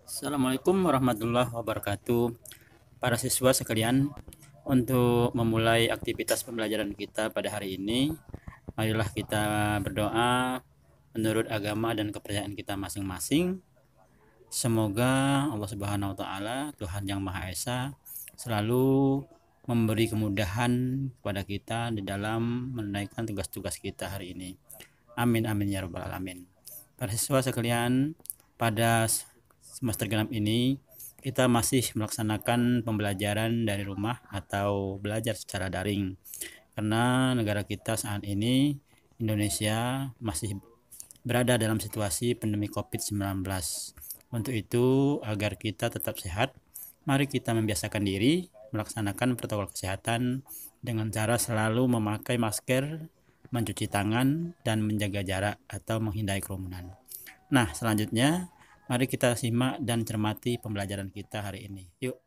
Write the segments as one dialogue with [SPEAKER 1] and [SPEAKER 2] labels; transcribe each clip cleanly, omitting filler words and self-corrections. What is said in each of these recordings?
[SPEAKER 1] Assalamualaikum warahmatullahi wabarakatuh. Para siswa sekalian, untuk memulai aktivitas pembelajaran kita pada hari ini, marilah kita berdoa menurut agama dan kepercayaan kita masing-masing. Semoga Allah Subhanahu wa taala, Tuhan yang Maha Esa, selalu memberi kemudahan kepada kita di dalam menunaikan tugas-tugas kita hari ini. Amin amin ya rabbal alamin. Para siswa sekalian, pada semester genap ini kita masih melaksanakan pembelajaran dari rumah atau belajar secara daring, karena negara kita saat ini, Indonesia, masih berada dalam situasi pandemi COVID-19. Untuk itu, agar kita tetap sehat, mari kita membiasakan diri melaksanakan protokol kesehatan dengan cara selalu memakai masker, mencuci tangan, dan menjaga jarak atau menghindari kerumunan. Nah, selanjutnya mari kita simak dan cermati pembelajaran kita hari ini. Yuk.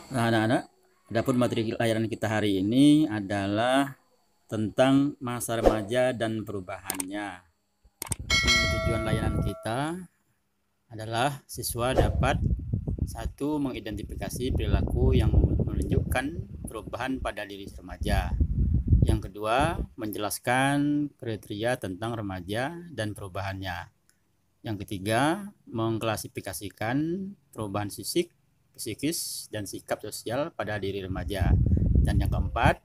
[SPEAKER 1] Nah, anak-anak, adapun materi pelajaran kita hari ini adalah tentang masa remaja dan perubahannya. Tujuan layanan kita adalah siswa dapat satu, mengidentifikasi perilaku yang menunjukkan perubahan pada diri remaja. Yang kedua, menjelaskan kriteria tentang remaja dan perubahannya. Yang ketiga, mengklasifikasikan perubahan fisik, psikis, dan sikap sosial pada diri remaja. Dan yang keempat,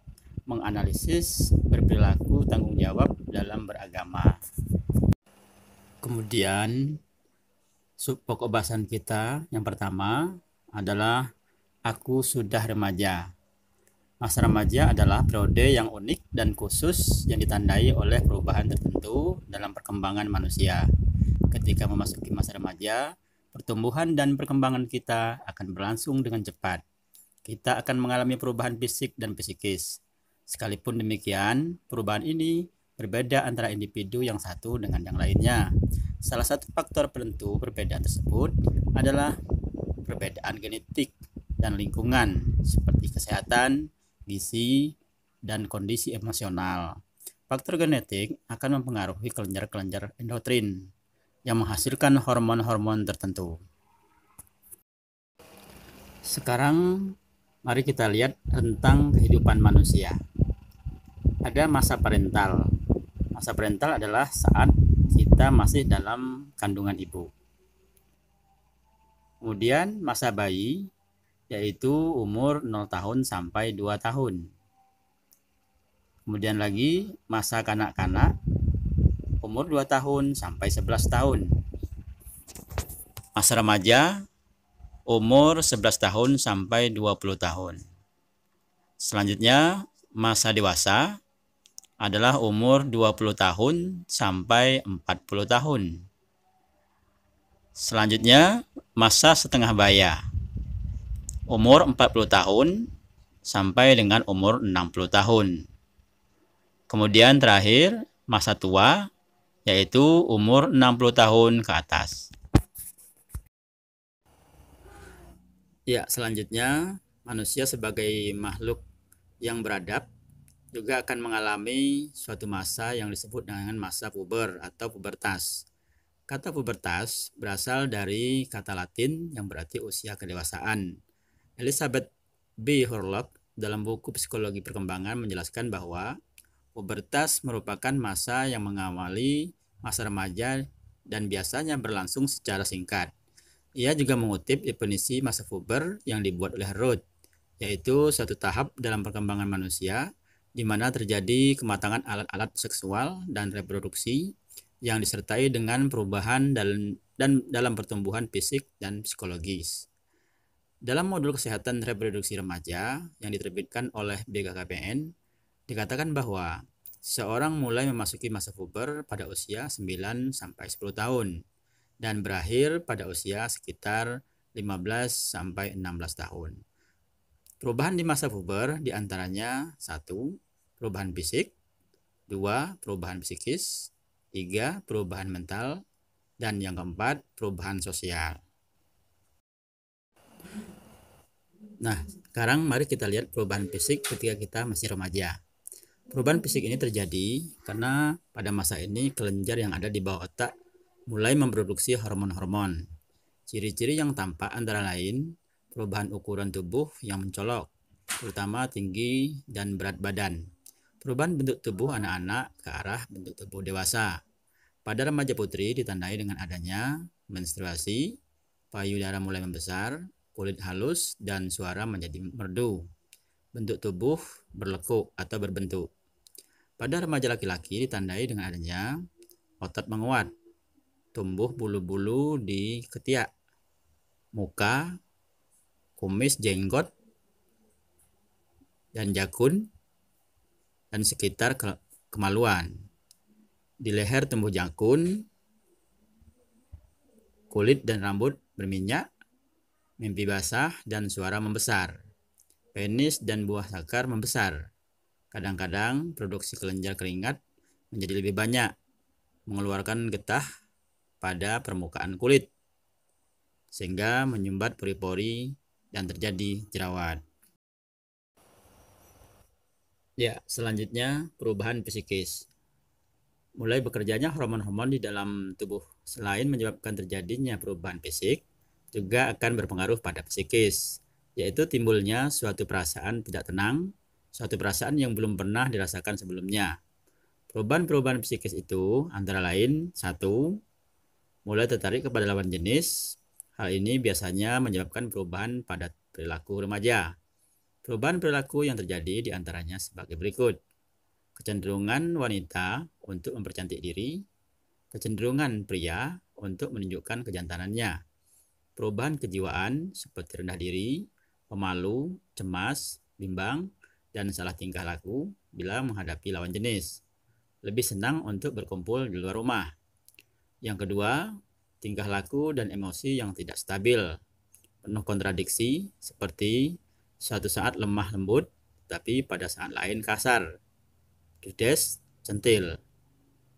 [SPEAKER 1] menganalisis berperilaku tanggung jawab dalam beragama. Kemudian, pokok bahasan kita yang pertama adalah aku sudah remaja. Masa remaja adalah periode yang unik dan khusus yang ditandai oleh perubahan tertentu dalam perkembangan manusia. Ketika memasuki masa remaja, pertumbuhan dan perkembangan kita akan berlangsung dengan cepat. Kita akan mengalami perubahan fisik dan psikis. Sekalipun demikian, perubahan ini berbeda antara individu yang satu dengan yang lainnya. Salah satu faktor penentu perbedaan tersebut adalah perbedaan genetik dan lingkungan, seperti kesehatan, gizi, dan kondisi emosional. Faktor genetik akan mempengaruhi kelenjar-kelenjar endokrin yang menghasilkan hormon-hormon tertentu. Sekarang mari kita lihat tentang kehidupan manusia. Ada masa parental. Masa parental adalah saat kita masih dalam kandungan ibu. Kemudian masa bayi, yaitu umur 0 tahun sampai 2 tahun. Kemudian lagi masa kanak-kanak, umur 2 tahun sampai 11 tahun. Masa remaja, umur 11 tahun sampai 20 tahun. Selanjutnya, masa dewasa adalah umur 20 tahun sampai 40 tahun. Selanjutnya, masa setengah baya, umur 40 tahun sampai dengan umur 60 tahun. Kemudian terakhir, masa tua, yaitu umur 60 tahun ke atas. Ya, selanjutnya, manusia sebagai makhluk yang beradab juga akan mengalami suatu masa yang disebut dengan masa puber atau pubertas. Kata pubertas berasal dari kata Latin yang berarti usia kedewasaan. Elizabeth B. Hurlock dalam buku Psikologi Perkembangan menjelaskan bahwa pubertas merupakan masa yang mengawali masa remaja dan biasanya berlangsung secara singkat. Ia juga mengutip definisi masa puber yang dibuat oleh Ruth, yaitu suatu tahap dalam perkembangan manusia di mana terjadi kematangan alat-alat seksual dan reproduksi yang disertai dengan perubahan dalam pertumbuhan fisik dan psikologis. Dalam modul kesehatan reproduksi remaja yang diterbitkan oleh BKKBN, dikatakan bahwa seorang mulai memasuki masa puber pada usia 9 sampai 10 tahun dan berakhir pada usia sekitar 15 sampai 16 tahun. Perubahan di masa puber diantaranya 1. Perubahan fisik, 2. Perubahan psikis, 3. Perubahan mental, Dan yang keempat, perubahan sosial. Nah, sekarang mari kita lihat perubahan fisik ketika kita masih remaja. Perubahan fisik ini terjadi karena pada masa ini kelenjar yang ada di bawah otak mulai memproduksi hormon-hormon. Ciri-ciri yang tampak antara lain perubahan ukuran tubuh yang mencolok, terutama tinggi dan berat badan. Perubahan bentuk tubuh anak-anak ke arah bentuk tubuh dewasa. Pada remaja putri ditandai dengan adanya menstruasi, payudara mulai membesar, kulit halus, dan suara menjadi merdu. Bentuk tubuh berlekuk atau berbentuk. Pada remaja laki-laki ditandai dengan adanya otot menguat, tumbuh bulu-bulu di ketiak, muka, kumis, jenggot, dan jakun, dan sekitar kemaluan. Di leher tumbuh jakun, kulit dan rambut berminyak, mimpi basah, dan suara membesar. Penis dan buah sakar membesar. Kadang-kadang produksi kelenjar keringat menjadi lebih banyak, mengeluarkan getah pada permukaan kulit, sehingga menyumbat pori-pori dan terjadi jerawat. Ya, selanjutnya perubahan psikis. Mulai bekerjanya hormon-hormon di dalam tubuh selain menyebabkan terjadinya perubahan fisik, juga akan berpengaruh pada psikis, yaitu timbulnya suatu perasaan tidak tenang, suatu perasaan yang belum pernah dirasakan sebelumnya. Perubahan-perubahan psikis itu antara lain: 1. Mulai tertarik kepada lawan jenis. Hal ini biasanya menyebabkan perubahan pada perilaku remaja. Perubahan perilaku yang terjadi diantaranya sebagai berikut: kecenderungan wanita untuk mempercantik diri, kecenderungan pria untuk menunjukkan kejantanannya, perubahan kejiwaan seperti rendah diri, pemalu, cemas, bimbang, dan salah tingkah laku bila menghadapi lawan jenis, lebih senang untuk berkumpul di luar rumah. Yang kedua, tingkah laku dan emosi yang tidak stabil, penuh kontradiksi, seperti suatu saat lemah lembut, tapi pada saat lain kasar, judes, centil,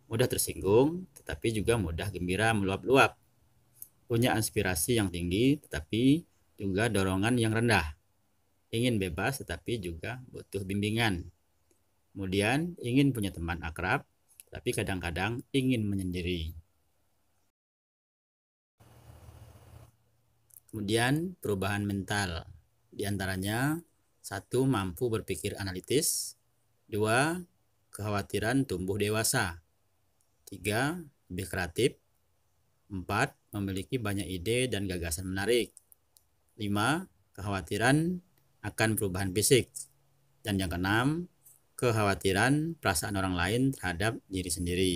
[SPEAKER 1] mudah tersinggung, tetapi juga mudah gembira meluap-luap, punya aspirasi yang tinggi, tetapi juga dorongan yang rendah, ingin bebas, tetapi juga butuh bimbingan. Kemudian ingin punya teman akrab, tapi kadang-kadang ingin menyendiri. Kemudian perubahan mental, diantaranya 1. Mampu berpikir analitis, 2. Kekhawatiran tumbuh dewasa, 3. Lebih kreatif, 4. Memiliki banyak ide dan gagasan menarik, 5. Kekhawatiran akan perubahan fisik, dan yang keenam, kekhawatiran perasaan orang lain terhadap diri sendiri.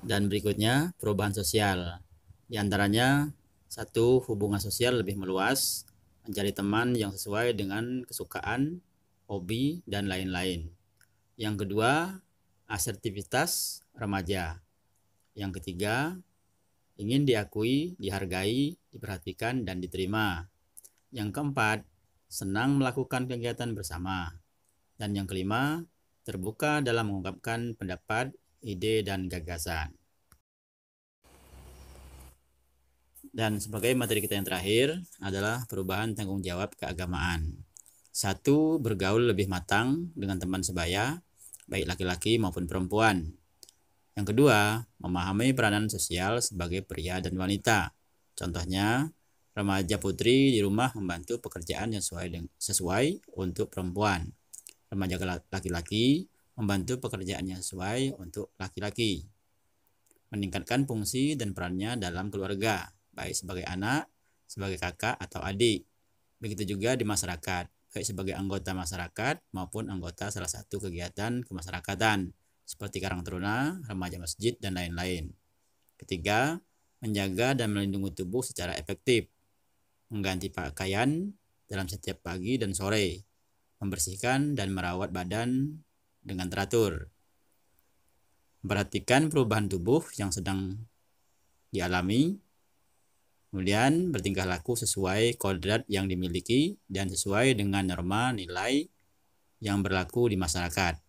[SPEAKER 1] Dan berikutnya perubahan sosial, diantaranya 1. Hubungan sosial lebih meluas, mencari teman yang sesuai dengan kesukaan, hobi, dan lain-lain. Yang kedua, asertivitas remaja. Yang ketiga, ingin diakui, dihargai, diperhatikan, dan diterima. Yang keempat, senang melakukan kegiatan bersama. Dan yang kelima, terbuka dalam mengungkapkan pendapat, ide, dan gagasan. Dan sebagai materi kita yang terakhir adalah perubahan tanggung jawab keagamaan. 1. Bergaul lebih matang dengan teman sebaya, baik laki-laki maupun perempuan. Yang kedua, memahami peranan sosial sebagai pria dan wanita. Contohnya, remaja putri di rumah membantu pekerjaan yang sesuai untuk perempuan. Remaja laki-laki membantu pekerjaan yang sesuai untuk laki-laki. Meningkatkan fungsi dan perannya dalam keluarga, baik sebagai anak, sebagai kakak atau adik. Begitu juga di masyarakat, baik sebagai anggota masyarakat maupun anggota salah satu kegiatan kemasyarakatan, seperti Karang Taruna, remaja masjid, dan lain-lain. Ketiga, menjaga dan melindungi tubuh secara efektif, mengganti pakaian dalam setiap pagi dan sore, membersihkan dan merawat badan dengan teratur, memperhatikan perubahan tubuh yang sedang dialami, kemudian bertingkah laku sesuai kodrat yang dimiliki dan sesuai dengan norma nilai yang berlaku di masyarakat.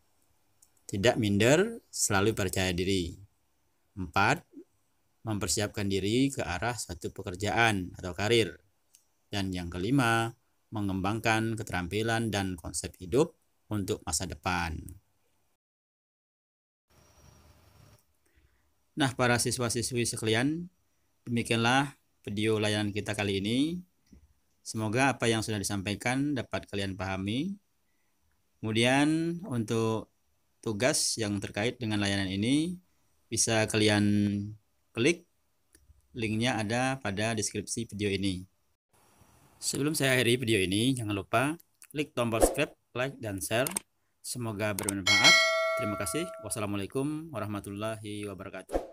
[SPEAKER 1] Tidak minder, selalu percaya diri. 4. Mempersiapkan diri ke arah suatu pekerjaan atau karir. Dan yang kelima, mengembangkan keterampilan dan konsep hidup untuk masa depan. Nah, para siswa-siswi sekalian, demikianlah video layanan kita kali ini. Semoga apa yang sudah disampaikan dapat kalian pahami. Kemudian untuk tugas yang terkait dengan layanan ini bisa kalian klik, linknya ada pada deskripsi video ini. Sebelum saya akhiri video ini, jangan lupa klik tombol subscribe, like, dan share. Semoga bermanfaat. Terima kasih. Wassalamualaikum warahmatullahi wabarakatuh.